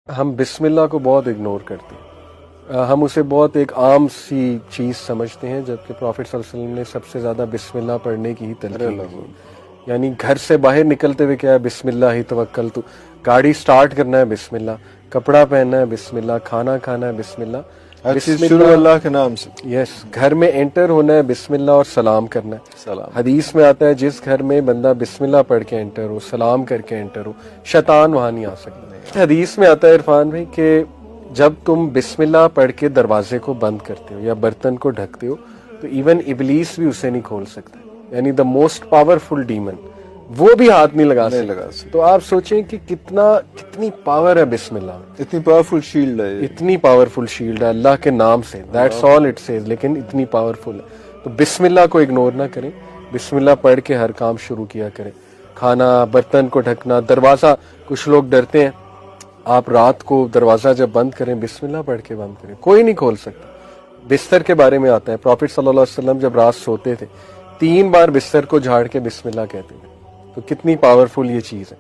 ہم بسم اللہ کو بہت اگنور کرتے ہیں، ہم اسے بہت ایک عام سی چیز سمجھتے ہیں، جبکہ پروفٹ صلی اللہ علیہ وسلم نے سب سے زیادہ بسم اللہ پڑھنے کی ہی تلقین کی. یعنی گھر سے باہر نکلتے ہوئے کیا ہے، بسم اللہ ہی توکلت. گاڑی سٹارٹ کرنا ہے بسم اللہ، کپڑا پہننا ہے بسم اللہ، کھانا کھانا ہے بسم اللہ، ہر چیز شروع اللہ کے نام سے. یس، گھر میں انٹر ہونا ہے بسم اللہ اور سلام کرنا ہے. سلام. حدیث میں آتا ہے جس گھر میں بندہ بسم اللہ پڑھ کے انٹر ہو، سلام کر کے انٹر ہو، شیطان وہاں نہیں آ سکتا. حدیث میں آتا ہے عرفان بھائی کہ جب تم بسم اللہ پڑھ کے دروازے کو بند کرتے ہو یا برتن کو ڈھکتے ہو تو ایون ابلیس بھی اسے نہیں کھول سکتا. یعنی دا موسٹ پاورفل ڈیمن وہ بھی ہاتھ نہیں لگا سکتا. تو آپ سوچیں کہ کتنی پاور ہے بسم اللہ میں. اتنی پاورفل شیلڈ ہے، اتنی پاورفل شیلڈ ہے اللہ کے نام سے. That's all it says. لیکن اتنی پاورفل ہے. تو بسم اللہ کو اگنور نہ کریں، بسم اللہ پڑھ کے ہر کام شروع کیا کریں. کھانا، برتن کو ڈھکنا، دروازہ، کچھ لوگ ڈرتے ہیں، آپ رات کو دروازہ جب بند کریں بسم اللہ پڑھ کے بند کریں، کوئی نہیں کھول سکتا. بستر کے بارے میں آتا ہے، پروفٹ صلی اللہ علیہ وسلم جب رات سوتے تھے 3 بار بستر کو جھاڑ کے بسم اللہ کہتے تھے. تو کتنی پاورفل یہ چیز ہے.